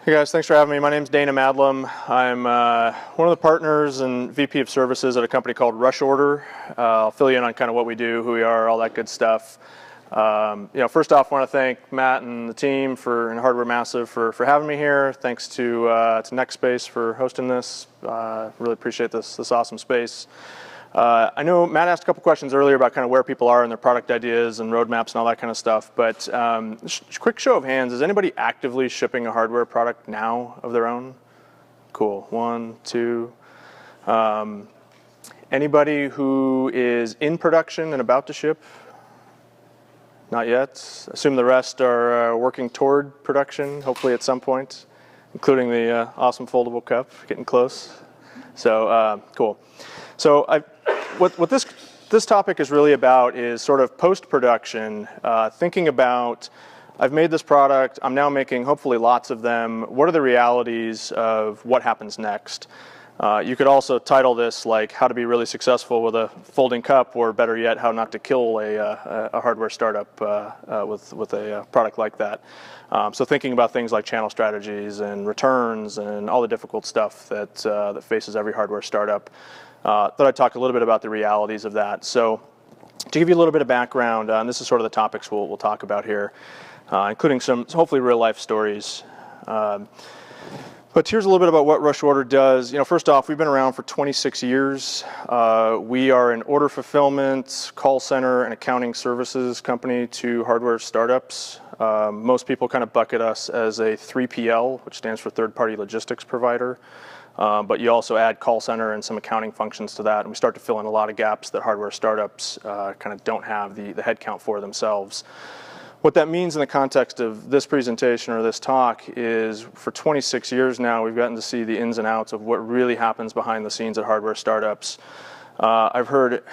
Hey guys, thanks for having me. My name's Madlem. I'm one of the partners and VP of services at a company called Rush Order. I'll fill you in on kind of what we do, who we are, all that good stuff. First off, I want to thank Matt and the team and Hardware Massive for having me here. Thanks to NextSpace for hosting this. Really appreciate this awesome space. I know Matt asked a couple questions earlier about kind of where people are in their product ideas and roadmaps and all that kind of stuff, but quick show of hands, is anybody actively shipping a hardware product now of their own? Cool, 1, 2. Anybody who is in production and about to ship? Not yet. Assume the rest are working toward production, hopefully at some point, including the awesome foldable cup, getting close. So cool. So what this topic is really about is sort of post-production, thinking about, I've made this product, I'm now making hopefully lots of them. What are the realities of what happens next? You could also title this like how to be really successful with a folding cup, or better yet, how not to kill a hardware startup with a product like that. So thinking about things like channel strategies and returns and all the difficult stuff that faces every hardware startup. Thought I'd talk a little bit about the realities of that. So to give you a little bit of background, and this is sort of the topics we'll talk about here, including some hopefully real life stories. But here's a little bit about what Rush Order does. First off, we've been around for 26 years. We are an order fulfillment, call center, and accounting services company to hardware startups. Most people kind of bucket us as a 3PL, which stands for third-party logistics provider. But you also add call center and some accounting functions to that, and we start to fill in a lot of gaps that hardware startups kind of don't have the headcount for themselves. What that means in the context of this presentation or this talk is for 26 years now, we've gotten to see the ins and outs of what really happens behind the scenes at hardware startups. I've heard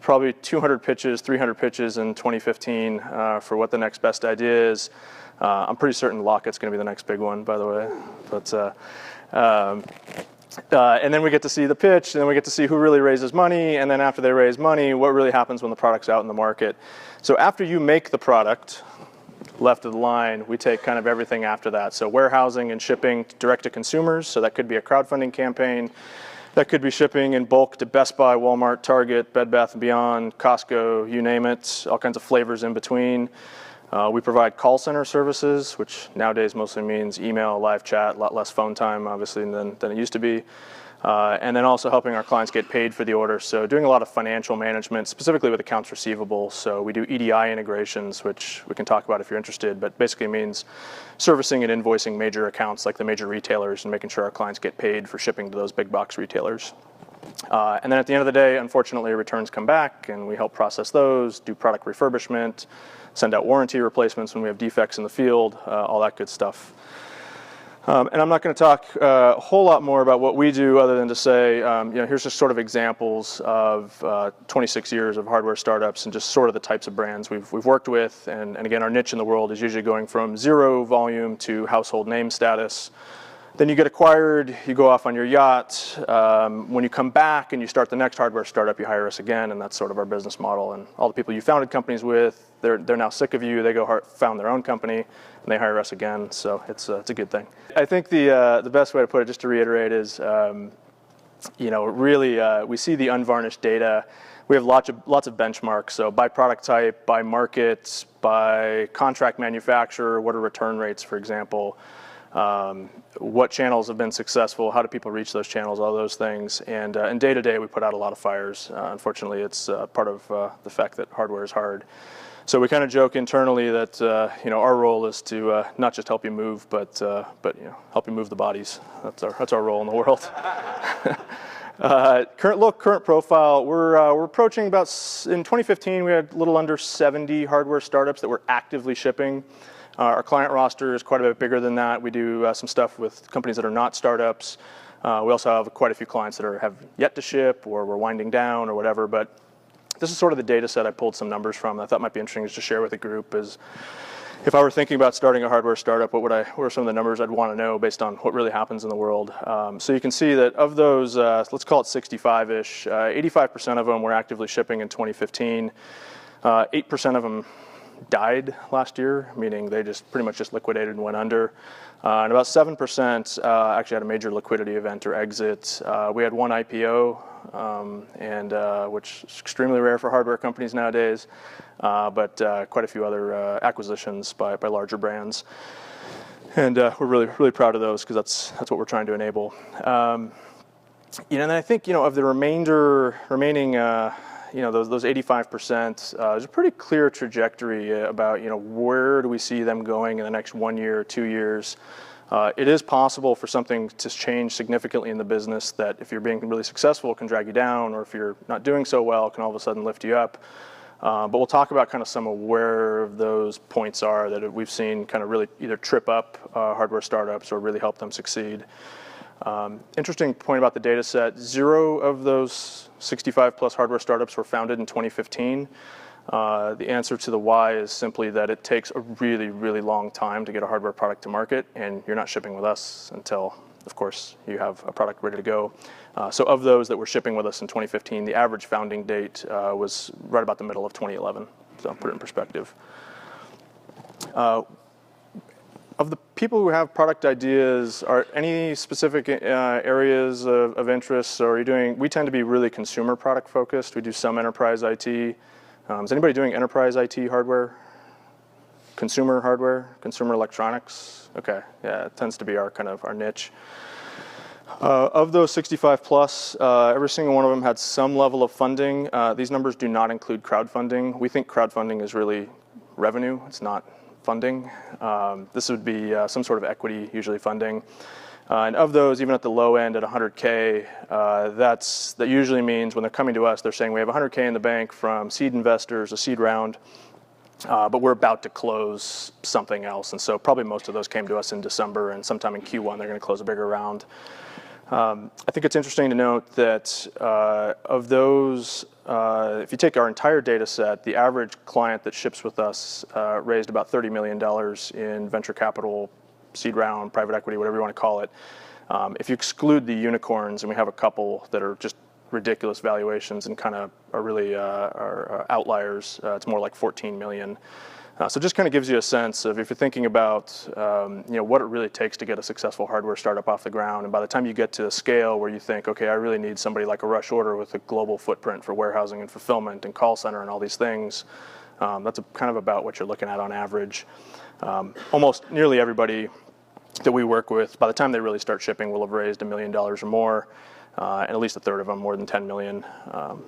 probably 200 pitches, 300 pitches in 2015 for what the next best idea is. I'm pretty certain Locket's going to be the next big one, by the way. But and then we get to see the pitch, and then we get to see who really raises money, and then after they raise money, what really happens when the product's out in the market. So after you make the product, left of the line, we take kind of everything after that. So warehousing and shipping direct to consumers, so that could be a crowdfunding campaign. That could be shipping in bulk to Best Buy, Walmart, Target, Bed Bath & Beyond, Costco, you name it, all kinds of flavors in between. We provide call center services, which nowadays mostly means email, live chat, a lot less phone time, obviously, than it used to be. And then also helping our clients get paid for the order. So doing a lot of financial management, specifically with accounts receivable. So we do EDI integrations, which we can talk about if you're interested, but basically means servicing and invoicing major accounts like the major retailers and making sure our clients get paid for shipping to those big box retailers. And then at the end of the day, unfortunately, returns come back, and we help process those, do product refurbishment, send out warranty replacements when we have defects in the field, all that good stuff. And I'm not going to talk a whole lot more about what we do other than to say, here's just sort of examples of 26 years of hardware startups and just sort of the types of brands we've worked with. And again, our niche in the world is usually going from zero volume to household name status. Then you get acquired, you go off on your yacht. When you come back and you start the next hardware startup, you hire us again, and that's sort of our business model. And all the people you founded companies with, they're now sick of you. They go found their own company, and they hire us again. So it's a good thing. I think the best way to put it, just to reiterate, is really we see the unvarnished data. We have lots of benchmarks. So by product type, by market, by contract manufacturer, what are return rates, for example. What channels have been successful, how do people reach those channels, all those things. And day to day, we put out a lot of fires. Unfortunately, it's part of the fact that hardware is hard. So we kind of joke internally that our role is to not just help you move, but help you move the bodies. That's our role in the world. Current profile. We're approaching about, in 2015, we had a little under 70 hardware startups that were actively shipping. Our client roster is quite a bit bigger than that. We do some stuff with companies that are not startups. We also have quite a few clients that have yet to ship, or we're winding down, or whatever. But this is sort of the data set I pulled some numbers from that I thought might be interesting to share with the group. Is if I were thinking about starting a hardware startup, what are some of the numbers I'd want to know based on what really happens in the world? So you can see that of those, let's call it 65-ish, 85% of them were actively shipping in 2015. 8% of them died last year, meaning they just pretty much just liquidated and went under. And about 7% actually had a major liquidity event or exit. We had one IPO, which is extremely rare for hardware companies nowadays, but quite a few other acquisitions by larger brands. And we're really proud of those because that's what we're trying to enable. And I think of the remaining those 85%, there's a pretty clear trajectory about where do we see them going in the next 1 year, 2 years. It is possible for something to change significantly in the business that if you're being really successful can drag you down, or if you're not doing so well can all of a sudden lift you up. But we'll talk about kind of some of where those points are that we've seen kind of really either trip up hardware startups or really help them succeed. Interesting point about the data set, 0 of those 65 plus hardware startups were founded in 2015. The answer to the why is simply that it takes a really long time to get a hardware product to market, and you're not shipping with us until, of course, you have a product ready to go. So of those that were shipping with us in 2015, the average founding date was right about the middle of 2011. So put it in perspective. Of the people who have product ideas, are any specific areas of interest, or are you doing? We tend to be really consumer product focused. We do some enterprise IT. Is anybody doing enterprise IT hardware? Consumer hardware, consumer electronics? Okay, yeah, it tends to be our niche. Of those 65 plus, every single one of them had some level of funding. These numbers do not include crowdfunding. We think crowdfunding is really revenue. It's not funding. This would be some sort of equity, usually funding. And of those, even at the low end at 100K, that usually means when they're coming to us, they're saying we have 100K in the bank from seed investors, a seed round, but we're about to close something else. And so probably most of those came to us in December, and sometime in Q1 they're going to close a bigger round. I think it's interesting to note that of those, if you take our entire data set, the average client that ships with us raised about $30 million in venture capital, seed round, private equity, whatever you want to call it. If you exclude the unicorns, and we have a couple that are just ridiculous valuations and kind of are really are outliers, it's more like 14 million. So just kind of gives you a sense of if you're thinking about what it really takes to get a successful hardware startup off the ground, and by the time you get to a scale where you think, okay, I really need somebody like a Rush Order with a global footprint for warehousing and fulfillment and call center and all these things, that's kind of about what you're looking at on average. Almost nearly everybody that we work with, by the time they really start shipping, will have raised $1 million or more, and at least a third of them more than 10 million.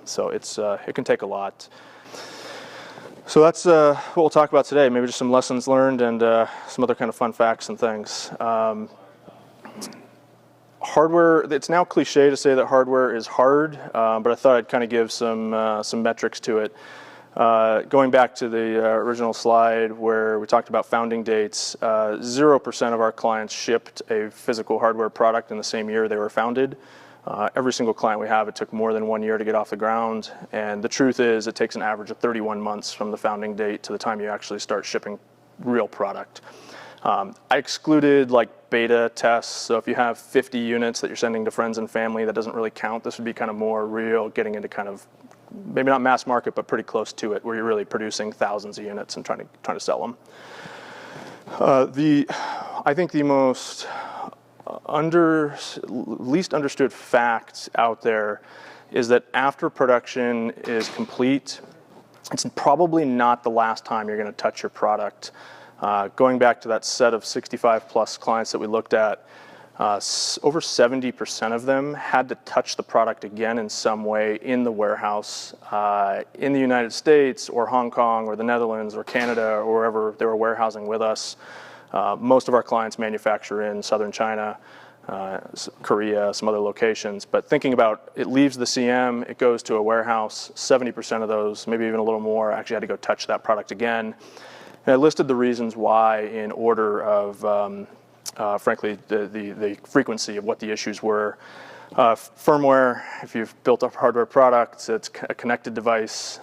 So it can take a lot. So that's what we'll talk about today, maybe just some lessons learned and some other kind of fun facts and things. Hardware, it's now cliche to say that hardware is hard, but I thought I'd kind of give some metrics to it. Going back to the original slide where we talked about founding dates, 0% of our clients shipped a physical hardware product in the same year they were founded. Every single client we have, it took more than 1 year to get off the ground. And the truth is it takes an average of 31 months from the founding date to the time you actually start shipping real product. I excluded like beta tests. So if you have 50 units that you're sending to friends and family, that doesn't really count. This would be kind of more real, getting into kind of maybe not mass market, but pretty close to it, where you're really producing thousands of units and trying to sell them. I think the most least understood fact out there is that after production is complete, it's probably not the last time you're going to touch your product. Going back to that set of 65 plus clients that we looked at, over 70% of them had to touch the product again in some way in the warehouse in the United States or Hong Kong or the Netherlands or Canada or wherever they were warehousing with us. Most of our clients manufacture in southern China, Korea, some other locations. But thinking about it leaves the CM, it goes to a warehouse, 70% of those, maybe even a little more, actually had to go touch that product again. And I listed the reasons why in order of frankly, the frequency of what the issues were. Firmware, if you've built up hardware products, it's a connected device.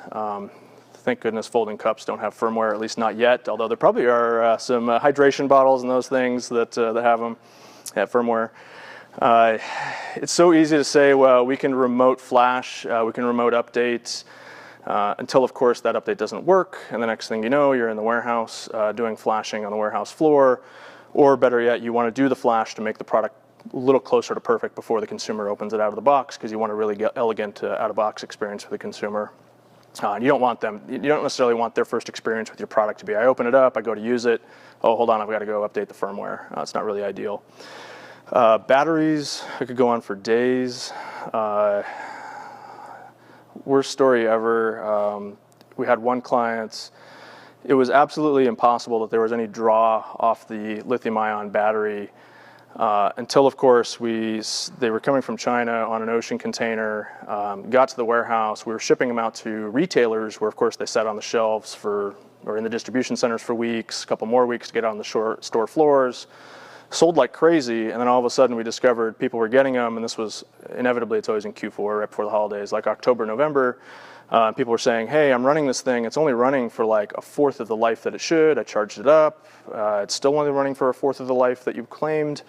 Thank goodness folding cups don't have firmware, at least not yet, although there probably are some hydration bottles and those things that have them, have firmware. It's so easy to say, well, we can remote flash, we can remote update. until, of course, that update doesn't work, and the next thing you know, you're in the warehouse doing flashing on the warehouse floor, or better yet, you want to do the flash to make the product a little closer to perfect before the consumer opens it out of the box, because you want a really elegant out-of-box experience for the consumer. You don't necessarily want their first experience with your product to be, I open it up, I go to use it, oh, hold on, I've got to go update the firmware. It's not really ideal. Batteries, I could go on for days. Worst story ever. We had one client, it was absolutely impossible that there was any draw off the lithium-ion battery until, of course, they were coming from China on an ocean container, got to the warehouse. We were shipping them out to retailers where, of course, they sat on the shelves or in the distribution centers for weeks, a couple more weeks to get on the store floors, sold like crazy, and then all of a sudden we discovered people were getting them, and this was inevitably, it's always in Q4, right before the holidays, like October, November. People were saying, hey, I'm running this thing, it's only running for like a fourth of the life that it should, I charged it up, it's still only running for a fourth of the life that you've claimed.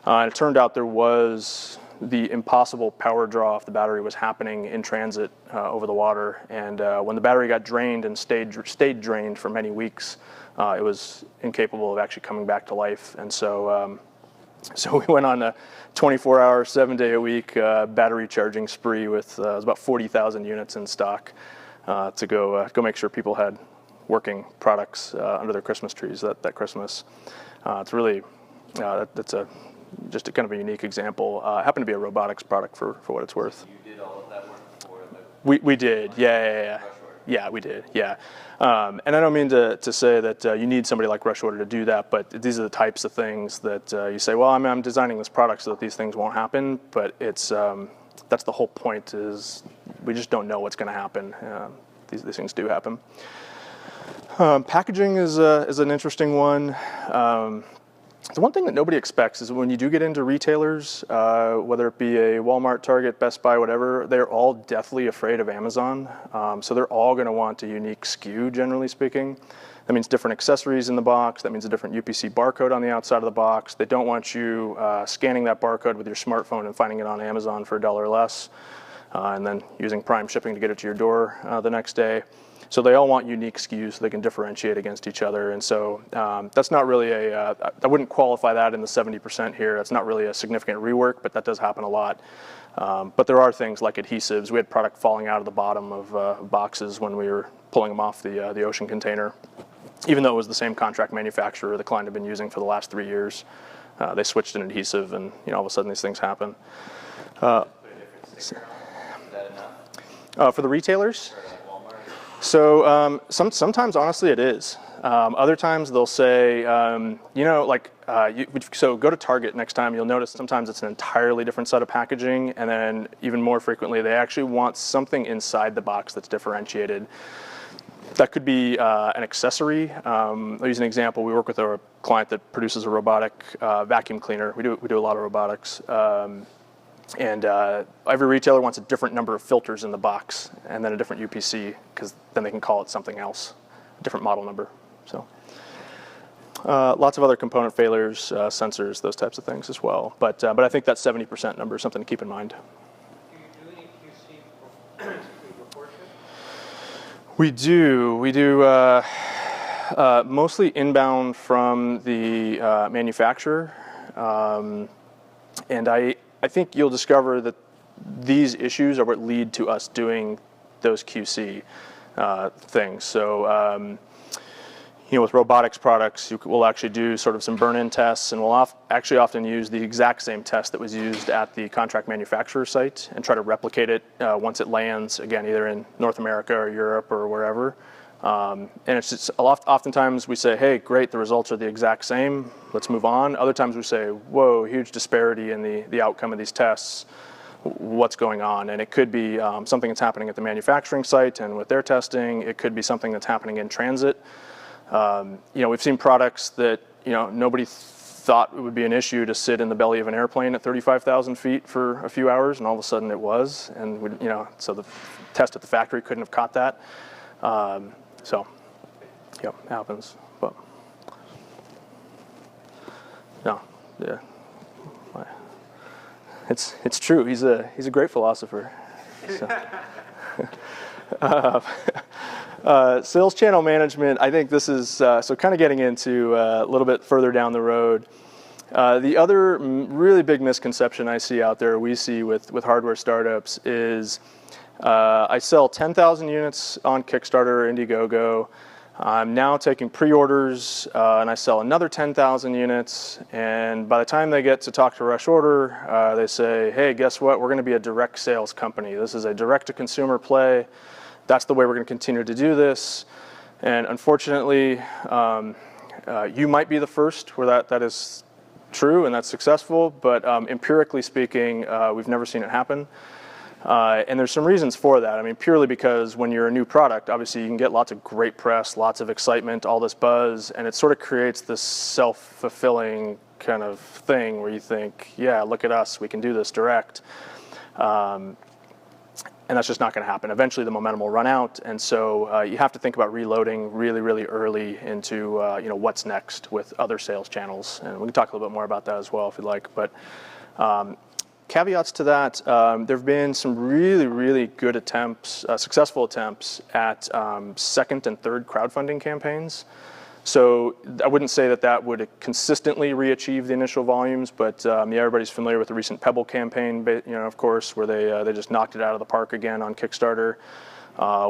And it turned out there was the impossible power draw off the battery was happening in transit over the water, and when the battery got drained and stayed drained for many weeks, it was incapable of actually coming back to life. And so we went on a 24-hour, 7-day-a-week battery charging spree with it was about 40,000 units in stock to go make sure people had working products under their Christmas trees that Christmas. It's really that's just a kind of a unique example. Happened to be a robotics product for what it's worth. You did all of that work for we did, yeah. Yeah, we did, yeah. And I don't mean to say that you need somebody like Rush Order to do that, but these are the types of things that you say, well, I'm designing this product so that these things won't happen, but it's that's the whole point, is we just don't know what's going to happen. These things do happen. Packaging is an interesting one. The one thing that nobody expects is when you do get into retailers, whether it be a Walmart, Target, Best Buy, whatever, they're all deathly afraid of Amazon. So they're all going to want a unique SKU, generally speaking. That means different accessories in the box. That means a different UPC barcode on the outside of the box. They don't want you scanning that barcode with your smartphone and finding it on Amazon for $1 or less, and then using Prime shipping to get it to your door the next day. So they all want unique SKUs so they can differentiate against each other. And so that's not really I wouldn't qualify that in the 70% here. That's not really a significant rework, but that does happen a lot. But there are things like adhesives. We had product falling out of the bottom of boxes when we were pulling them off the ocean container. Even though it was the same contract manufacturer the client had been using for the last 3 years, they switched an adhesive, and all of a sudden these things happen. Is that enough? For the retailers? Walmart? So sometimes, honestly, it is. Other times they'll say, so go to Target next time, you'll notice sometimes it's an entirely different set of packaging, and then even more frequently, they actually want something inside the box that's differentiated. That could be an accessory. I'll use an example. We work with a client that produces a robotic vacuum cleaner. We do a lot of robotics. And every retailer wants a different number of filters in the box and then a different UPC, because then they can call it something else, a different model number. So lots of other component failures, sensors, those types of things as well. But I think that 70% number is something to keep in mind. Do you do any QC reports? We do mostly inbound from the manufacturer, and I think you'll discover that these issues are what lead to us doing those QC things. So, with robotics products, we'll actually do sort of some burn-in tests, and we'll actually often use the exact same test that was used at the contract manufacturer site and try to replicate it once it lands, again, either in North America or Europe or wherever. And it's just oftentimes we say, hey, great, the results are the exact same, let's move on. Other times we say, whoa, huge disparity in the outcome of these tests, what's going on? And it could be something that's happening at the manufacturing site and with their testing. It could be something that's happening in transit. We've seen products that, nobody thought it would be an issue to sit in the belly of an airplane at 35,000 feet for a few hours, and all of a sudden it was. And, so the test at the factory couldn't have caught that. It happens. But, no, yeah. It's true. He's a great philosopher. So. Sales channel management, I think this is, so kind of getting into a little bit further down the road. The other really big misconception I see out there, we see with hardware startups is I sell 10,000 units on Kickstarter or Indiegogo. I'm now taking pre-orders and I sell another 10,000 units, and by the time they get to talk to Rush Order, they say, hey, guess what? We're going to be a direct sales company. This is a direct-to-consumer play. That's the way we're going to continue to do this. And unfortunately, you might be the first where that is true and that's successful, but empirically speaking, we've never seen it happen. And there's some reasons for that. I mean, purely because when you're a new product, obviously you can get lots of great press, lots of excitement, all this buzz, and it sort of creates this self-fulfilling kind of thing where you think, yeah, look at us, we can do this direct. And that's just not going to happen. Eventually the momentum will run out, and so you have to think about reloading really, really early into what's next with other sales channels. And we can talk a little bit more about that as well if you'd like. But caveats to that, there have been some really, really good attempts, successful attempts at second and third crowdfunding campaigns. So I wouldn't say that would consistently re-achieve the initial volumes, but everybody's familiar with the recent Pebble campaign, of course, where they just knocked it out of the park again on Kickstarter.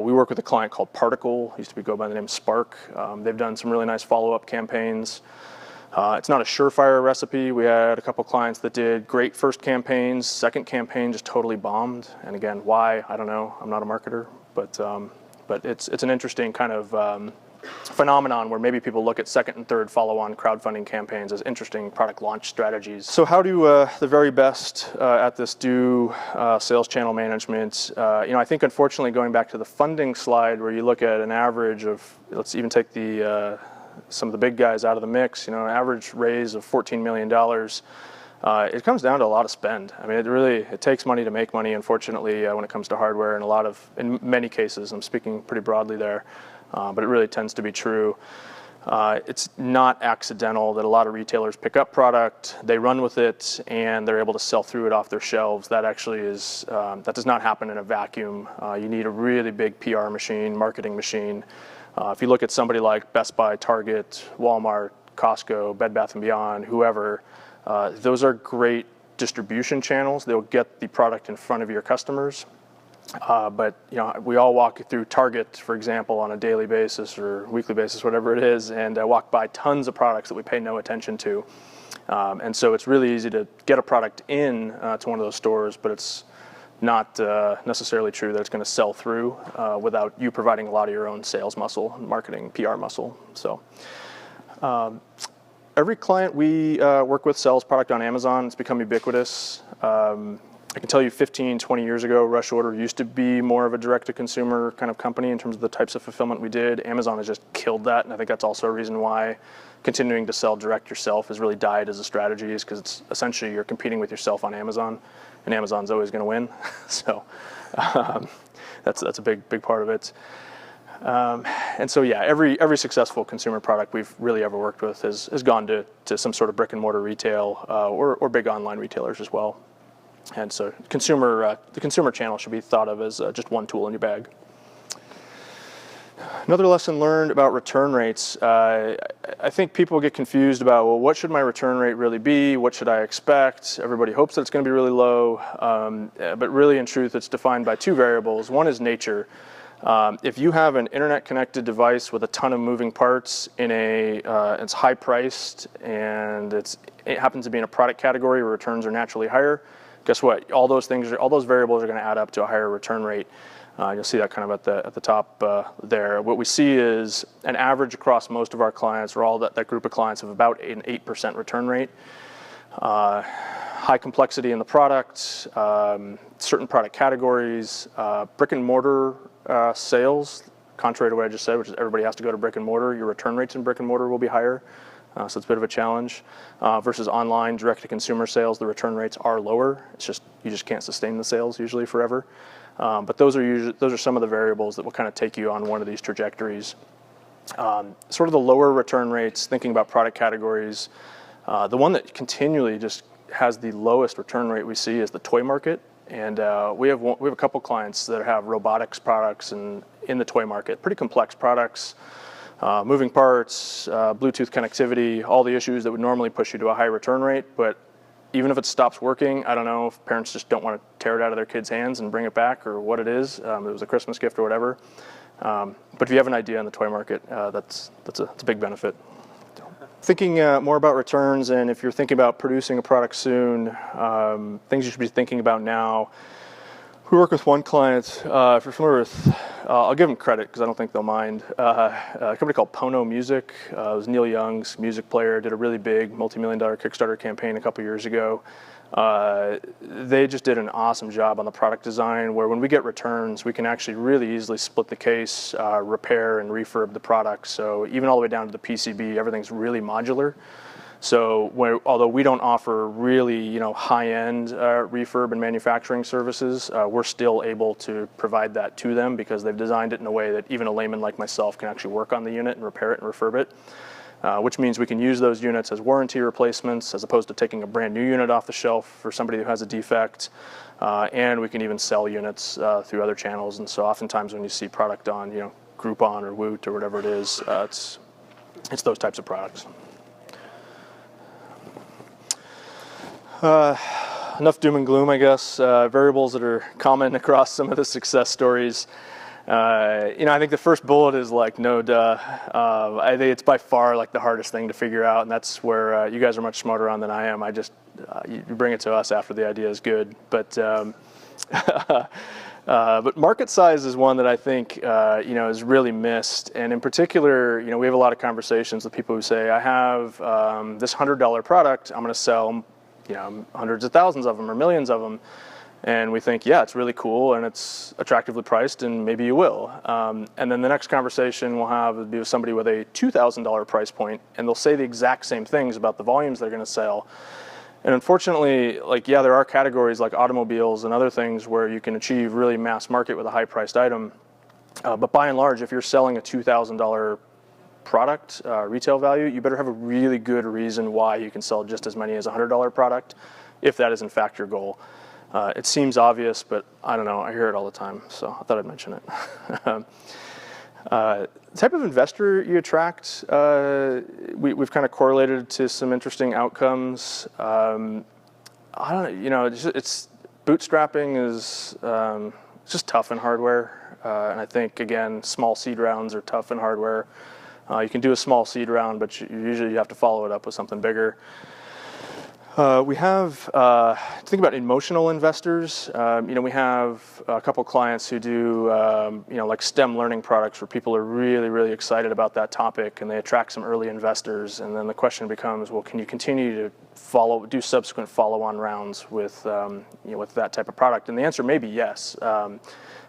We work with a client called Particle, used to go by the name Spark. They've done some really nice follow-up campaigns. It's not a surefire recipe. We had a couple clients that did great first campaigns. Second campaign just totally bombed. And again, why? I don't know. I'm not a marketer, but it's an interesting kind of phenomenon where maybe people look at second and third follow-on crowdfunding campaigns as interesting product launch strategies. So how do the very best at this do sales channel management? I think unfortunately going back to the funding slide where you look at an average of, let's even take some of the big guys out of the mix, an average raise of $14 million, it comes down to a lot of spend. I mean, it takes money to make money, unfortunately, when it comes to hardware, and in many cases, I'm speaking pretty broadly there, but it really tends to be true. It's not accidental that a lot of retailers pick up product, they run with it, and they're able to sell through it off their shelves. That actually is, that does not happen in a vacuum. You need a really big PR machine, marketing machine. If you look at somebody like Best Buy, Target, Walmart, Costco, Bed Bath & Beyond, whoever, those are great distribution channels. They'll get the product in front of your customers. But we all walk through Target, for example, on a daily basis or weekly basis, whatever it is, and walk by tons of products that we pay no attention to. And so it's really easy to get a product in to one of those stores, but it's not necessarily true that it's going to sell through without you providing a lot of your own sales muscle, marketing, PR muscle. So every client we work with sells product on Amazon. It's become ubiquitous. I can tell you 15, 20 years ago, Rush Order used to be more of a direct-to-consumer kind of company in terms of the types of fulfillment we did. Amazon has just killed that, and I think that's also a reason why continuing to sell direct yourself has really died as a strategy, is because it's essentially you're competing with yourself on Amazon, and Amazon's always going to win. So that's a big part of it. And so yeah, every successful consumer product we've really ever worked with has gone to some sort of brick and mortar retail or big online retailers as well. And so the consumer channel should be thought of as just one tool in your bag. Another lesson learned about return rates. I think people get confused about, well, what should my return rate really be? What should I expect? Everybody hopes that it's going to be really low, but really in truth it's defined by two variables. One is nature. If you have an internet-connected device with a ton of moving parts it's high-priced and it happens to be in a product category where returns are naturally higher, guess what? All those variables are going to add up to a higher return rate. You'll see that kind of at the top there. What we see is an average across most of our clients, or all that group of clients, of about an 8% return rate. High complexity in the product, certain product categories, brick and mortar sales, contrary to what I just said, which is everybody has to go to brick and mortar, your return rates in brick and mortar will be higher. So it's a bit of a challenge. Versus online direct-to-consumer sales, the return rates are lower. It's just you just can't sustain the sales usually forever. But those are some of the variables that will kind of take you on one of these trajectories. Sort of the lower return rates, thinking about product categories, the one that continually just has the lowest return rate we see is the toy market. And we have a couple clients that have robotics products in the toy market, pretty complex products, moving parts, Bluetooth connectivity, all the issues that would normally push you to a high return rate. But even if it stops working, I don't know if parents just don't want to tear it out of their kids' hands and bring it back, or what it is. It was a Christmas gift or whatever. But if you have an idea in the toy market, that's a big benefit. Thinking more about returns, and if you're thinking about producing a product soon, things you should be thinking about now. We work with one client, if you're familiar with, I'll give them credit because I don't think they'll mind, a company called Pono Music. It was Neil Young's music player, did a really big multi-million-dollar Kickstarter campaign a couple years ago. They just did an awesome job on the product design, where when we get returns, we can actually really easily split the case, repair and refurb the product. So even all the way down to the PCB, everything's really modular. So although we don't offer really high-end refurb and manufacturing services, we're still able to provide that to them because they've designed it in a way that even a layman like myself can actually work on the unit and repair it and refurb it. Which means we can use those units as warranty replacements as opposed to taking a brand new unit off the shelf for somebody who has a defect. And we can even sell units through other channels. And so oftentimes when you see product on Groupon or Woot or whatever it is, it's those types of products. Enough doom and gloom, I guess. Variables that are common across some of the success stories. I think the first bullet is like, no duh. I think it's by far like the hardest thing to figure out, and that's where you guys are much smarter on than I am. I just, you bring it to us after the idea is good. But but market size is one that I think is really missed, and in particular, we have a lot of conversations with people who say, I have this $100 product, I'm going to sell hundreds of thousands of them or millions of them. And we think, yeah, it's really cool and it's attractively priced and maybe you will. And then the next conversation we'll have would be with somebody with a $2,000 price point, and they'll say the exact same things about the volumes they're going to sell. And unfortunately, there are categories like automobiles and other things where you can achieve really mass market with a high priced item. But by and large, if you're selling a $2,000 product retail value, you better have a really good reason why you can sell just as many as a $100 product, if that is in fact your goal. It seems obvious, but I don't know, I hear it all the time, so I thought I'd mention it. The type of investor you attract, we've kind of correlated to some interesting outcomes. I don't know, it's bootstrapping is it's just tough in hardware, and I think again, small seed rounds are tough in hardware. You can do a small seed round, but usually you have to follow it up with something bigger. We have, think about emotional investors. We have a couple clients who do, like STEM learning products where people are really, really excited about that topic and they attract some early investors. And then the question becomes, well, can you continue to do subsequent follow-on rounds with, with that type of product? And the answer may be yes.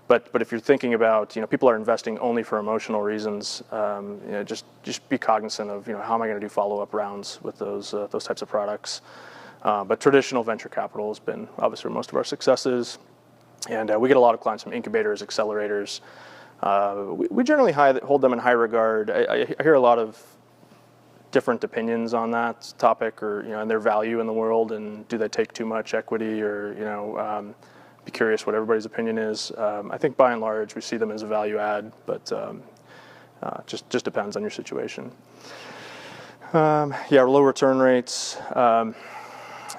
But if you're thinking about, people are investing only for emotional reasons, just be cognizant of, how am I going to do follow-up rounds with those types of products. But traditional venture capital has been obviously where most of our success is. And we get a lot of clients from incubators, accelerators. We generally hold them in high regard. I hear a lot of different opinions on that topic, or and their value in the world, and do they take too much equity, or be curious what everybody's opinion is. I think by and large we see them as a value add, but just depends on your situation. Low return rates.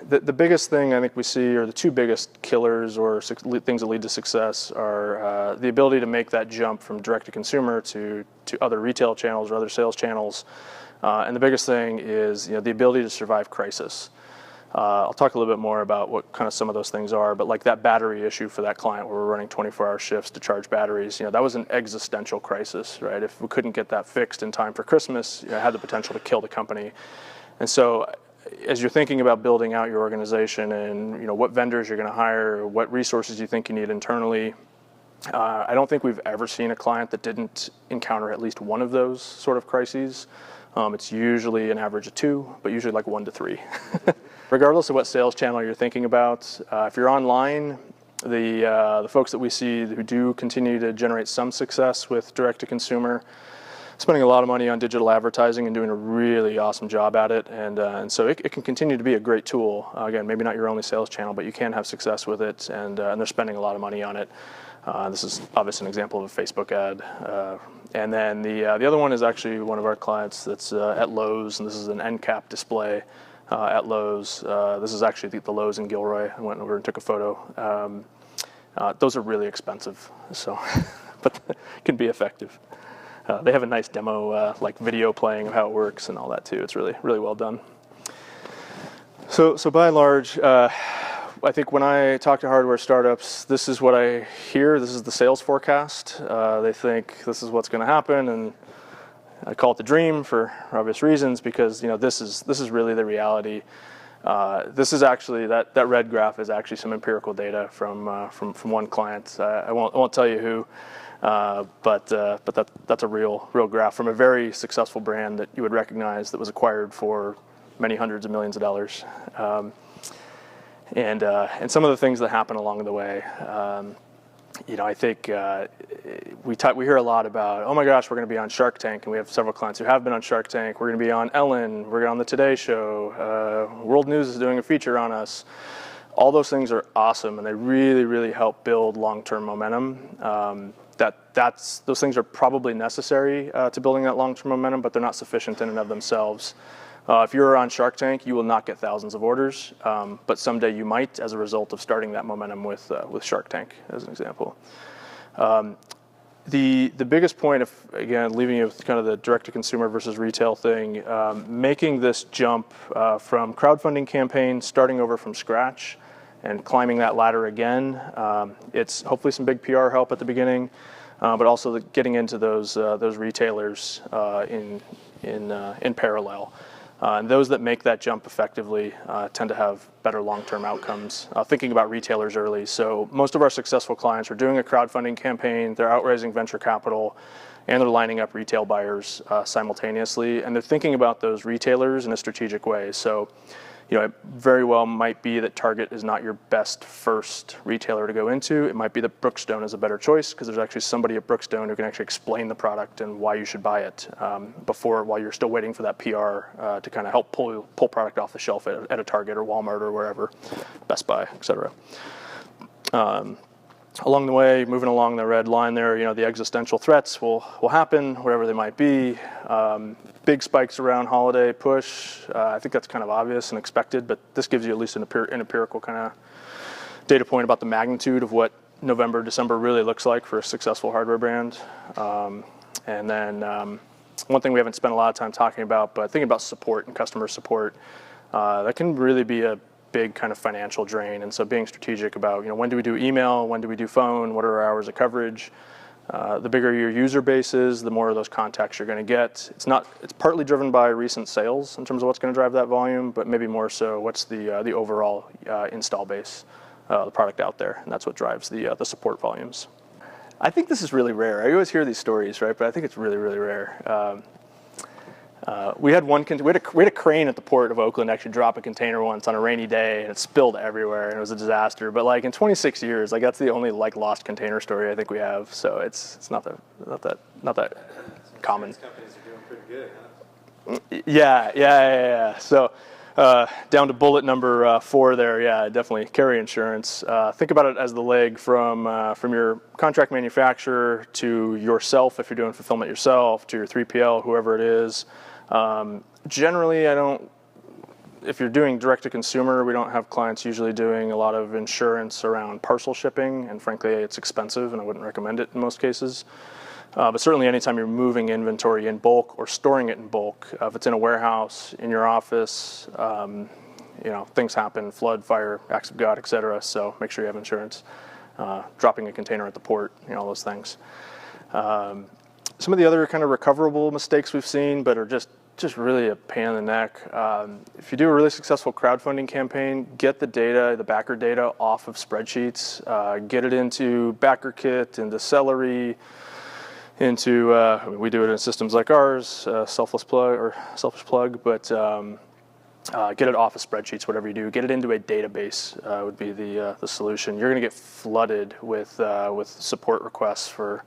The biggest thing I think we see, or the two biggest killers or things that lead to success, are the ability to make that jump from direct to consumer to other retail channels or other sales channels. And the biggest thing is the ability to survive crisis. I'll talk a little bit more about what kind of some of those things are, but like that battery issue for that client where we're running 24-hour shifts to charge batteries, that was an existential crisis, right? If we couldn't get that fixed in time for Christmas, it had the potential to kill the company. And so as you're thinking about building out your organization and what vendors you're going to hire, or what resources you think you need internally, I don't think we've ever seen a client that didn't encounter at least one of those sort of crises. It's usually an average of 2, but usually like 1 to 3. Regardless of what sales channel you're thinking about, if you're online, the folks that we see who do continue to generate some success with direct to consumer, spending a lot of money on digital advertising and doing a really awesome job at it. And so it can continue to be a great tool. Again, maybe not your only sales channel, but you can have success with it, and they're spending a lot of money on it. This is obviously an example of a Facebook ad. And then the other one is actually one of our clients that's at Lowe's, and this is an end cap display at Lowe's. This is actually the Lowe's in Gilroy. I went over and took a photo. Those are really expensive, so but can be effective. They have a nice demo, like video playing of how it works and all that too. It's really, really well done. So by and large, I think when I talk to hardware startups, this is what I hear. This is the sales forecast. They think this is what's going to happen, and I call it the dream for obvious reasons, because this is really the reality. This is actually that red graph is actually some empirical data from one client. I won't tell you who. But that's a real graph from a very successful brand that you would recognize that was acquired for many hundreds of millions of dollars, and some of the things that happen along the way. I think we hear a lot about, oh my gosh, we're going to be on Shark Tank, and we have several clients who have been on Shark Tank. We're going to be on Ellen. We're on the Today Show. World News is doing a feature on us. All those things are awesome, and they really, really help build long-term momentum. Those things are probably necessary to building that long-term momentum, but they're not sufficient in and of themselves. If you're on Shark Tank, you will not get thousands of orders, but someday you might, as a result of starting that momentum with Shark Tank, as an example. The biggest point, again, leaving you with kind of the direct-to-consumer versus retail thing, making this jump from crowdfunding campaigns, starting over from scratch, and climbing that ladder again. It's hopefully some big PR help at the beginning, but also getting into those retailers in parallel. And those that make that jump effectively tend to have better long-term outcomes. Thinking about retailers early, so most of our successful clients are doing a crowdfunding campaign, they're outraising venture capital, and they're lining up retail buyers simultaneously, and they're thinking about those retailers in a strategic way. So it very well might be that Target is not your best first retailer to go into. It might be that Brookstone is a better choice, because there's actually somebody at Brookstone who can actually explain the product and why you should buy it while you're still waiting for that PR to kind of help pull product off the shelf at a Target or Walmart or wherever, Best Buy, etc. Along the way, moving along the red line there, the existential threats will happen, wherever they might be. Big spikes around holiday push. I think that's kind of obvious and expected, but this gives you at least an empirical kind of data point about the magnitude of what November, December really looks like for a successful hardware brand. And then one thing we haven't spent a lot of time talking about, but thinking about support and customer support, that can really be a big kind of financial drain. And so being strategic about, when do we do email, when do we do phone, what are our hours of coverage? The bigger your user base is, the more of those contacts you're going to get. It's partly driven by recent sales in terms of what's going to drive that volume, but maybe more so what's the overall install base, the product out there, and that's what drives the support volumes. I think this is really rare. I always hear these stories, right? But I think it's really, really rare. We had a crane at the port of Oakland actually drop a container once on a rainy day, and it spilled everywhere, and it was a disaster. But in 26 years, that's the only lost container story I think we have. So it's not that common. Companies are doing pretty good, huh? Yeah. So down to bullet number 4 there. Yeah, definitely carry insurance. Think about it as the leg from your contract manufacturer to yourself if you're doing fulfillment yourself, to your 3PL, whoever it is. Generally, if you're doing direct to consumer, we don't have clients usually doing a lot of insurance around parcel shipping, and frankly, it's expensive, and I wouldn't recommend it in most cases. But certainly anytime you're moving inventory in bulk or storing it in bulk, if it's in a warehouse, in your office, things happen, flood, fire, acts of God, etc. So make sure you have insurance. Dropping a container at the port, all those things. Some of the other kind of recoverable mistakes we've seen, but are just really a pain in the neck. If you do a really successful crowdfunding campaign, get the data, the backer data, off of spreadsheets. Get it into BackerKit, into Celery, into we do it in systems like ours, Selfish Plug, but get it off of spreadsheets, whatever you do. Get it into a database would be the solution. You're going to get flooded with support requests for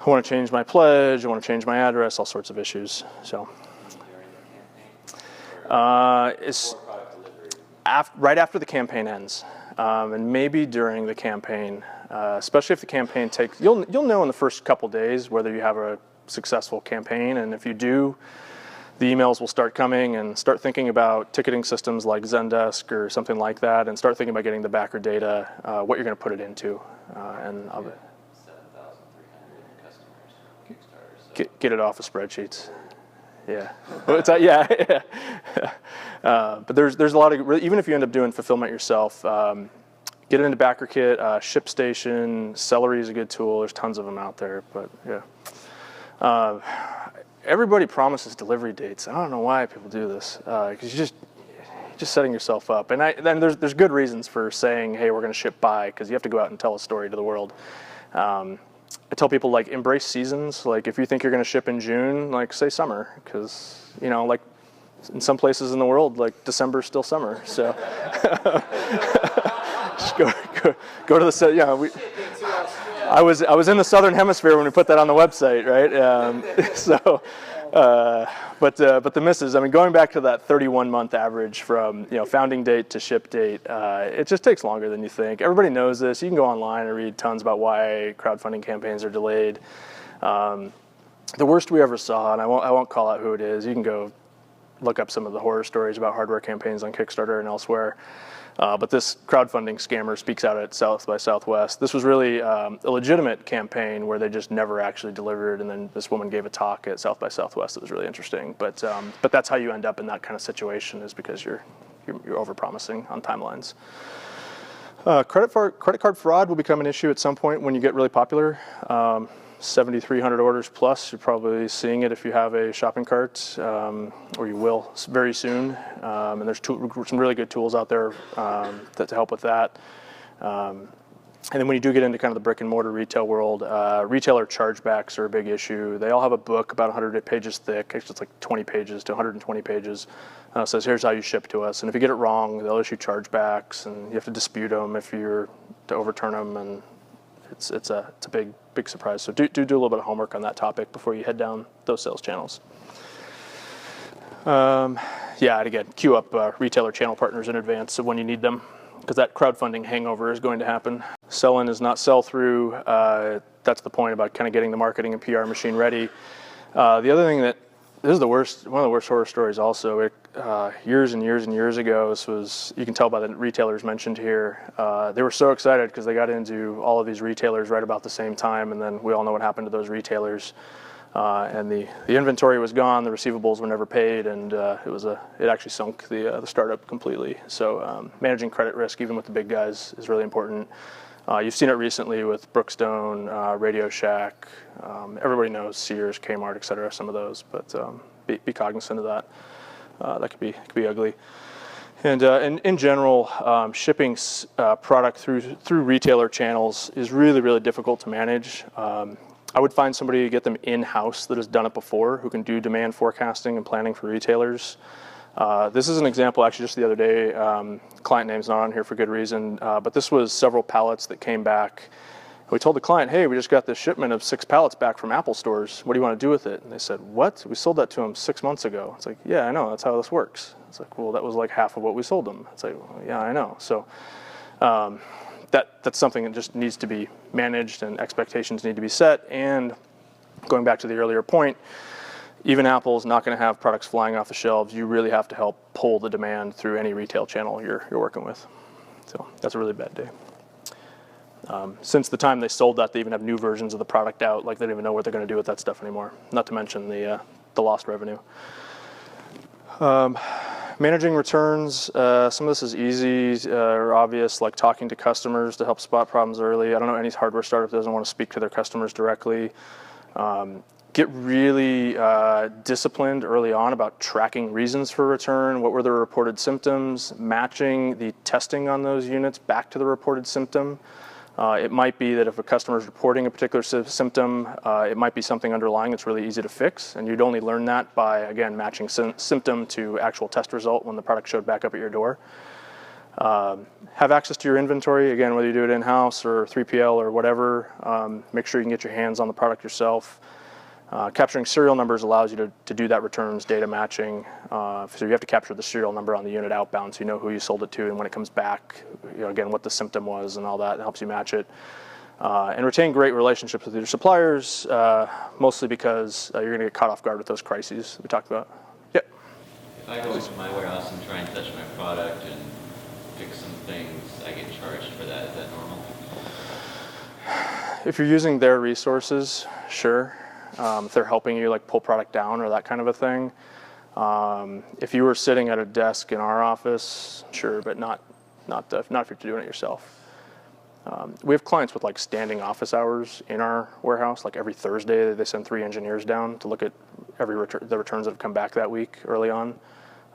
I want to change my pledge, I want to change my address, all sorts of issues. So it's right after the campaign ends, and maybe during the campaign, especially if the campaign takes, you'll know in the first couple days whether you have a successful campaign, and if you do, the emails will start coming, and start thinking about ticketing systems like Zendesk or something like that, and start thinking about getting the backer data, what you're going to put it into, and 7,300 customers on Kickstarter. So. get it off of spreadsheets. Yeah, well, it's yeah. But there's a lot of, even if you end up doing fulfillment yourself, get it into BackerKit, ShipStation, Celery is a good tool. There's tons of them out there, but yeah. Everybody promises delivery dates. I don't know why people do this, because you're just setting yourself up. And then there's good reasons for saying, hey, we're going to ship by, because you have to go out and tell a story to the world. I tell people, like, embrace seasons. Like, if you think you're going to ship in June, like, say summer, because, you know, like, in some places in the world, like, December's still summer. So just go to the, you know, I was in the Southern Hemisphere when we put that on the website, right? But the misses, I mean, going back to that 31-month average from, you know, founding date to ship date, it just takes longer than you think. Everybody knows this. You can go online and read tons about why crowdfunding campaigns are delayed. The worst we ever saw, and I won't call out who it is. You can go look up some of the horror stories about hardware campaigns on Kickstarter and elsewhere. But this crowdfunding scammer speaks out at South by Southwest. This was really a legitimate campaign where they just never actually delivered, and then this woman gave a talk at South by Southwest that was really interesting. But that's how you end up in that kind of situation, is because you're overpromising on timelines. Credit card fraud will become an issue at some point when you get really popular. 7,300 orders plus, you're probably seeing it if you have a shopping cart, or you will very soon. And there's some really good tools out there to help with that. And then when you do get into kind of the brick and mortar retail world, retailer chargebacks are a big issue. They all have a book about 100 pages thick. Actually, it's like 20 pages to 120 pages. Says, here's how you ship to us. And if you get it wrong, they'll issue chargebacks, and you have to dispute them if you're to overturn them. And it's a big surprise. So do a little bit of homework on that topic before you head down those sales channels. Yeah, and again, queue up retailer channel partners in advance of when you need them, because that crowdfunding hangover is going to happen. Sell-in is not sell-through. That's the point about kind of getting the marketing and PR machine ready. The other thing that, this is the worst, one of the worst horror stories also. Years and years and years ago, this was, you can tell by the retailers mentioned here, they were so excited because they got into all of these retailers right about the same time, and then we all know what happened to those retailers. And the inventory was gone, the receivables were never paid, and it actually sunk the startup completely. So managing credit risk, even with the big guys, is really important. You've seen it recently with Brookstone, Radio Shack. Everybody knows Sears, Kmart, et cetera, some of those, but be cognizant of that. That could be ugly. And in general, shipping product through retailer channels is really, really difficult to manage. I would find somebody to get them in-house that has done it before, who can do demand forecasting and planning for retailers. This is an example, actually, just the other day. Client name's not on here for good reason, but this was several pallets that came back. We told the client, hey, we just got this shipment of 6 pallets back from Apple stores. What do you want to do with it? And they said, what? We sold that to them 6 months ago. It's like, yeah, I know. That's how this works. It's like, well, that was like half of what we sold them. It's like, well, yeah, I know. So that's something that just needs to be managed, and expectations need to be set. And going back to the earlier point, even Apple's not going to have products flying off the shelves. You really have to help pull the demand through any retail channel you're working with. So that's a really bad day. Since the time they sold that, they even have new versions of the product out. Like, they don't even know what they're going to do with that stuff anymore. Not to mention the lost revenue. Managing returns. Some of this is easy or obvious, like talking to customers to help spot problems early. I don't know any hardware startup that doesn't want to speak to their customers directly. Get really disciplined early on about tracking reasons for return. What were the reported symptoms? Matching the testing on those units back to the reported symptom. It might be that if a customer is reporting a particular symptom, it might be something underlying that's really easy to fix, and you'd only learn that by, again, matching symptom to actual test result when the product showed back up at your door. Have access to your inventory, again, whether you do it in-house or 3PL or whatever. Make sure you can get your hands on the product yourself. Capturing serial numbers allows you to do that returns data matching. So you have to capture the serial number on the unit outbound so you know who you sold it to, and when it comes back, again, what the symptom was and all that. It helps you match it. And retain great relationships with your suppliers, mostly because you're going to get caught off guard with those crises we talked about. Yep. If I go into my warehouse and try and touch my product and fix some things, I get charged for that. Is that normal? If you're using their resources, sure. If they're helping you like pull product down or that kind of a thing. If you were sitting at a desk in our office, sure, but not if you're doing it yourself. We have clients with like standing office hours in our warehouse. Like every Thursday, they send 3 engineers down to look at the returns that have come back that week early on.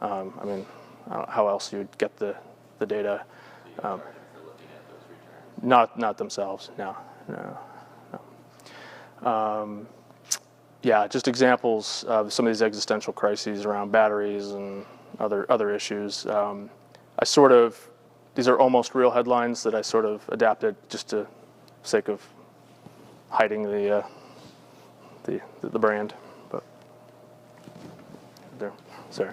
I mean, I don't know how else you'd get the data. For looking at those returns? Not themselves, no. Yeah, just examples of some of these existential crises around batteries and other issues. These are almost real headlines that I sort of adapted just to sake of hiding the brand. But there, sorry.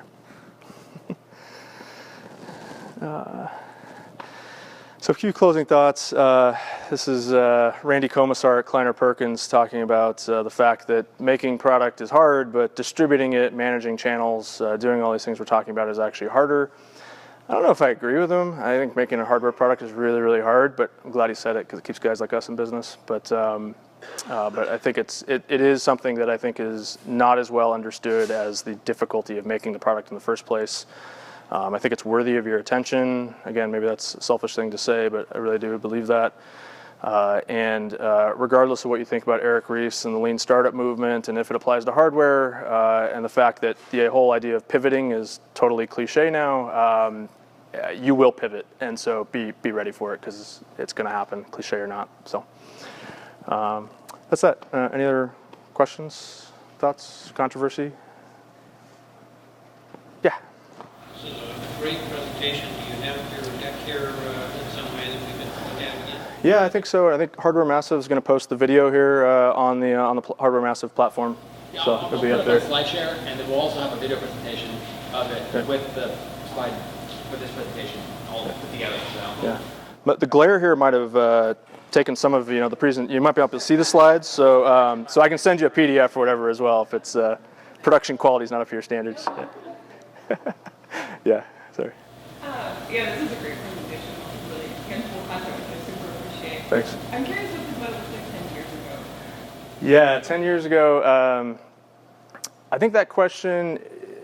So a few closing thoughts. This is Randy Komisar at Kleiner Perkins talking about the fact that making product is hard, but distributing it, managing channels, doing all these things we're talking about is actually harder. I don't know if I agree with him. I think making a hardware product is really, really hard, but I'm glad he said it because it keeps guys like us in business. But I think it is something that I think is not as well understood as the difficulty of making the product in the first place. I think it's worthy of your attention. Again, maybe that's a selfish thing to say, but I really do believe that. And regardless of what you think about Eric Ries and the lean startup movement, and if it applies to hardware, and the fact that the whole idea of pivoting is totally cliche now, you will pivot, and so be ready for it because it's going to happen, cliche or not. So that's that. Any other questions, thoughts, controversy? Yeah. This is a great presentation. Do you have your deck here in some way that we can look at again? Yeah, I think so. I think Hardware Massive is going to post the video here on the Hardware Massive platform, Yeah, so I'll it'll be put up it on there. SlideShare, and then we'll also have a video presentation of it Okay. with the slide, with this presentation all put together. So. Yeah, but the glare here might have taken some of the present. You might be able to see the slides, so so I can send you a PDF or whatever as well if it's production quality is not up to your standards. Yeah, yeah, sorry. Yeah, this is a great presentation. Really handful of content, which I super appreciate. Thanks. I'm curious what this was like 10 years ago. Yeah, 10 years ago, I think that question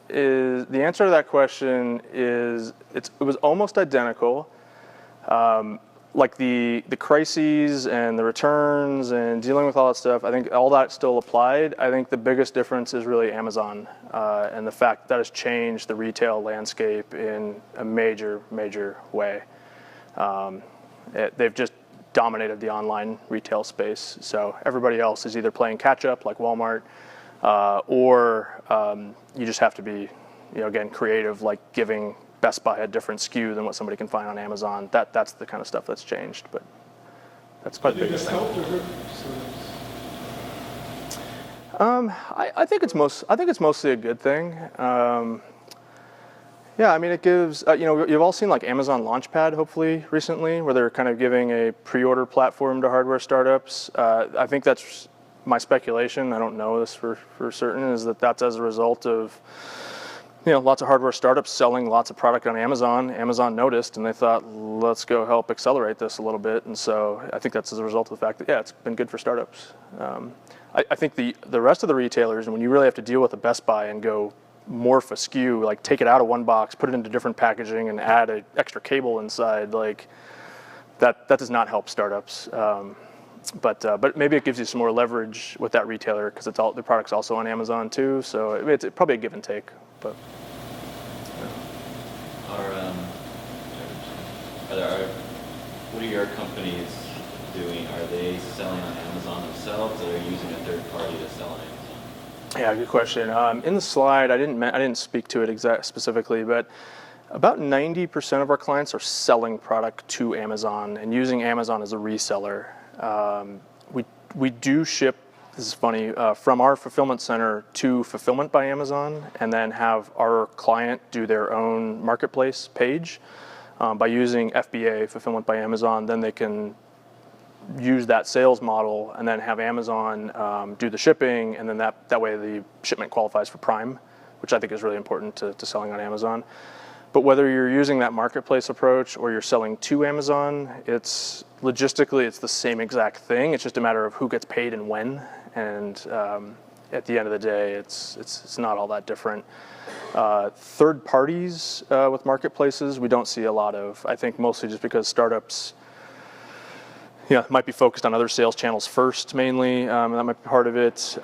is, the answer to that question is, it was almost identical. Like the crises and the returns and dealing with all that stuff, I think all that still applied. I think the biggest difference is really Amazon and the fact that has changed the retail landscape in a major, major way. They've just dominated the online retail space. So everybody else is either playing catch up like Walmart or you just have to be, again, creative, like giving Best Buy a different SKU than what somebody can find on Amazon. That's the kind of stuff that's changed, but that's probably the biggest thing. I think it's mostly a good thing. Yeah, I mean, it gives, you've all seen like Amazon Launchpad, hopefully, recently, where they're kind of giving a pre-order platform to hardware startups. I think that's my speculation. I don't know this for certain, is that's as a result of, lots of hardware startups selling lots of product on Amazon. Amazon noticed, and they thought, let's go help accelerate this a little bit. And so I think that's as a result of the fact that, it's been good for startups. I think the rest of the retailers, and when you really have to deal with a Best Buy and go morph a SKU, like take it out of one box, put it into different packaging, and add an extra cable inside, like that does not help startups. But maybe it gives you some more leverage with that retailer because the product's also on Amazon too. So it's probably a give and take. But what are your companies doing? Are they selling on Amazon themselves, or are they using a third party to sell on Amazon? Yeah, good question. In the slide, I didn't speak to it specifically, but About 90% of our clients are selling product to Amazon and using Amazon as a reseller. We do ship, this is funny, from our fulfillment center to Fulfillment by Amazon, and then have our client do their own marketplace page. By using FBA, Fulfillment by Amazon, then they can use that sales model and then have Amazon do the shipping, and then that way the shipment qualifies for Prime, which I think is really important to selling on Amazon. But whether you're using that marketplace approach or you're selling to Amazon, it's logistically it's the same exact thing. It's just a matter of who gets paid and when. And at the end of the day, it's not all that different. Third parties with marketplaces, we don't see a lot of. I think mostly just because startups, might be focused on other sales channels first, mainly, and that might be part of it.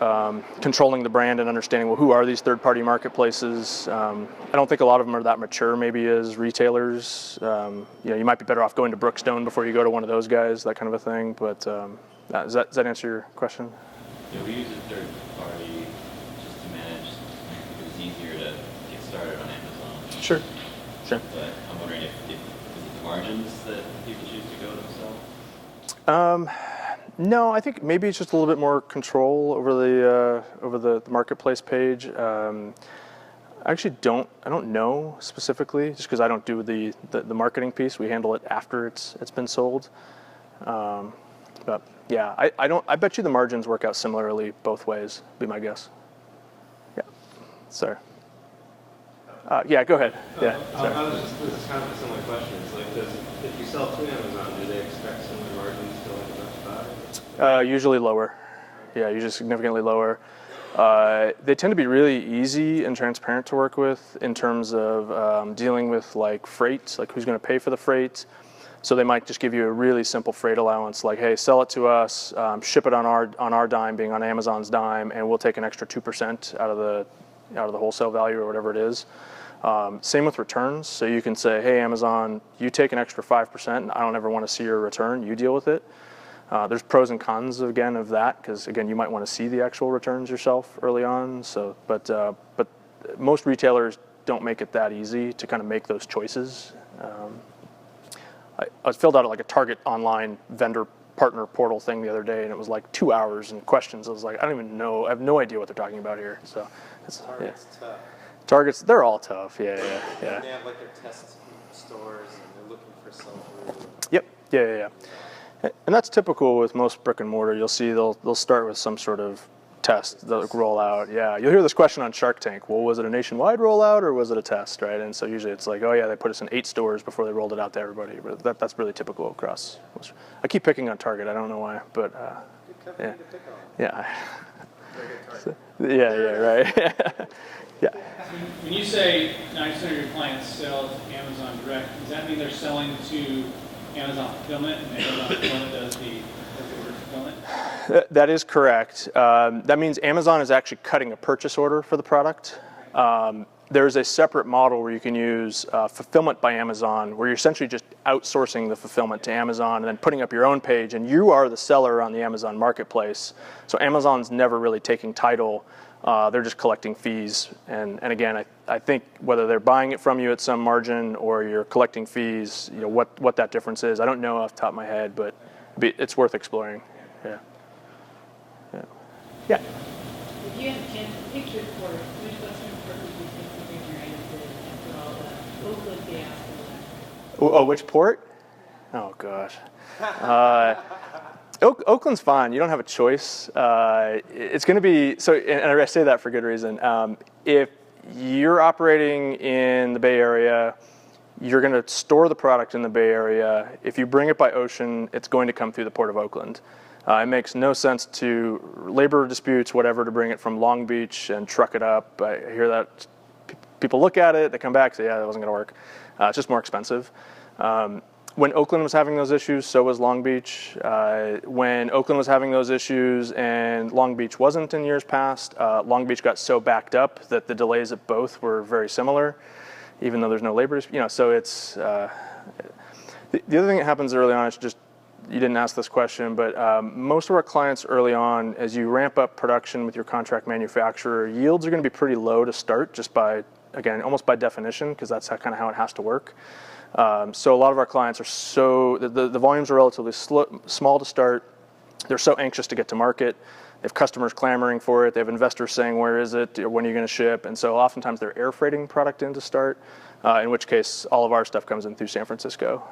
Controlling the brand and understanding, well, who are these third-party marketplaces? I don't think a lot of them are that mature, maybe as retailers. You might be better off going to Brookstone before you go to one of those guys, that kind of a thing. But does that answer your question? Yeah, we use a third party just to manage. It's easier to get started on Amazon. Sure. But I'm wondering if is it the margins that people choose to go themselves? No, I think maybe it's just a little bit more control over the marketplace page. I actually don't know specifically, just because I don't do the marketing piece. We handle it after it's been sold. But yeah, I bet you the margins work out similarly both ways. Be my guess. Yeah. Sorry. Yeah, go ahead. Yeah. Sorry. This is kind of a similar question. It's like, if you sell to Amazon, do they expect similar margins to like Launchpad? Usually lower. Yeah, usually significantly lower. They tend to be really easy and transparent to work with in terms of dealing with like freight, like who's going to pay for the freight. So they might just give you a really simple freight allowance, like, hey, sell it to us, ship it on our dime, being on Amazon's dime, and we'll take an extra 2% out of the wholesale value or whatever it is. Same with returns. So you can say, hey, Amazon, you take an extra 5%, and I don't ever want to see your return. You deal with it. There's pros and cons again of that, because again, you might want to see the actual returns yourself early on. So, but most retailers don't make it that easy to kind of make those choices. I filled out like a Target online vendor partner portal thing the other day, and it was like 2 hours and questions. I was like, I don't even know. I have no idea what they're talking about here. So, Target's tough. Targets, they're all tough. Yeah. They have like their test stores, and they're looking for sell-through. Yep. Yeah. And that's typical with most brick and mortar. You'll see they'll start with some sort of test, they'll roll out. Yeah, you'll hear this question on Shark Tank. Well, was it a nationwide rollout or was it a test, right? And so usually it's like, oh yeah, they put us in 8 stores before they rolled it out to everybody. But that's really typical across. I keep picking on Target. I don't know why, but Good company to pick on. yeah. Very good Target. Yeah, right. Yeah. When you say 90% of your clients sell to Amazon direct, does that mean they're selling to Amazon Fulfillment and Amazon Fulfillment does the order fulfillment? That is correct. That means Amazon is actually cutting a purchase order for the product. There's a separate model where you can use Fulfillment by Amazon, where you're essentially just outsourcing the fulfillment to Amazon and then putting up your own page, and you are the seller on the Amazon marketplace. So Amazon's never really taking title. They're just collecting fees. And again, I think whether they're buying it from you at some margin or you're collecting fees, what that difference is, I don't know off the top of my head, but it's worth exploring. Yeah. If you had a chance to picture for which Western port would you think to bring your items in after all the Oakland fiasco? Oh, which port? Oh, gosh. Oakland's fine. You don't have a choice. It's going to be, so, and I say that for good reason. If you're operating in the Bay Area, you're going to store the product in the Bay Area. If you bring it by ocean, it's going to come through the Port of Oakland. It makes no sense to labor disputes, whatever, to bring it from Long Beach and truck it up. I hear that people look at it, they come back, say, yeah, that wasn't going to work. It's just more expensive. When Oakland was having those issues, so was Long Beach. When Oakland was having those issues and Long Beach wasn't in years past, Long Beach got so backed up that the delays at both were very similar, even though there's no labor dispute. So it's the other thing that happens early on is just, you didn't ask this question, but most of our clients early on, as you ramp up production with your contract manufacturer, yields are going to be pretty low to start just by again, almost by definition, because that's kind of how it has to work. So a lot of our clients are the volumes are relatively small to start. They're so anxious to get to market. They have customers clamoring for it. They have investors saying, where is it? When are you going to ship? And so oftentimes they're air freighting product in to start, in which case all of our stuff comes in through San Francisco.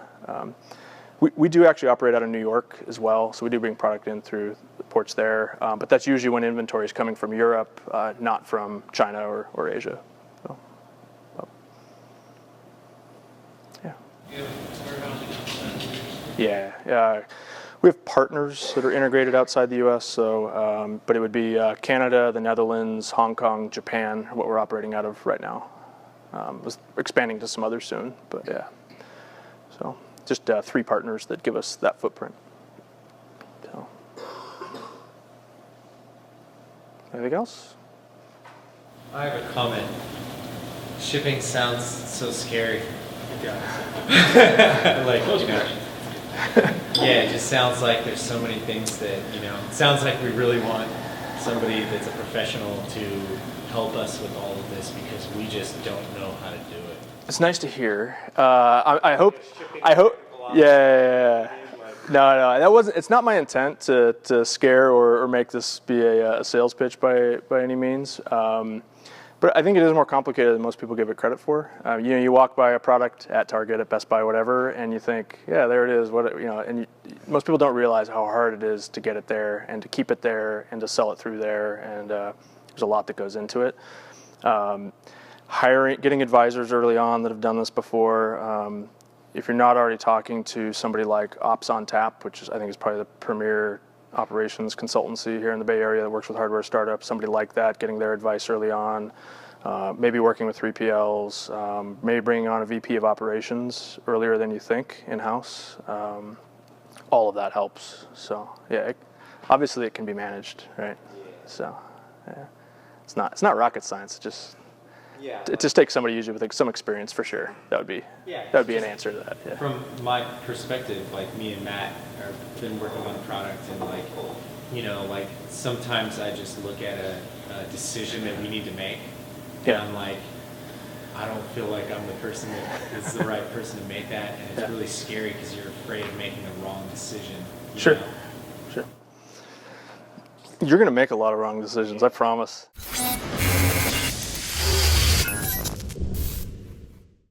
We do actually operate out of New York as well, so we do bring product in through the ports there. But that's usually when inventory is coming from Europe, not from China or Asia. So, yeah. You have warehousing outside of yours? Yeah. We have partners that are integrated outside the U.S., so but it would be Canada, the Netherlands, Hong Kong, Japan, what we're operating out of right now. Was expanding to some others soon, but yeah. So just 3 partners that give us that footprint. So, anything else? I have a comment. Shipping sounds so scary. Like, you know, yeah, it just sounds like there's so many things that, it sounds like we really want somebody that's a professional to help us with all of this because we just don't know how to do it. It's nice to hear. I hope. Yeah. No. That wasn't. It's not my intent to scare or make this be a sales pitch by any means. But I think it is more complicated than most people give it credit for. You walk by a product at Target, at Best Buy, whatever, and you think, yeah, there it is. Most people don't realize how hard it is to get it there and to keep it there and to sell it through there. And there's a lot that goes into it. Getting advisors early on that have done this before. If you're not already talking to somebody like Ops on Tap, which I think is probably the premier operations consultancy here in the Bay Area that works with hardware startups, somebody like that, getting their advice early on, maybe working with 3PLs, maybe bringing on a VP of operations earlier than you think in-house. All of that helps. So yeah, obviously it can be managed, right? So yeah, it's not rocket science. It just takes somebody usually with some experience for sure. That would be an answer to that. Yeah. From my perspective, like me and Matt have been working on a product and like sometimes I just look at a decision that we need to make and I'm like, I don't feel like I'm the person that is the right person to make that, and it's really scary because you're afraid of making a wrong decision. Sure. You're going to make a lot of wrong decisions, I promise.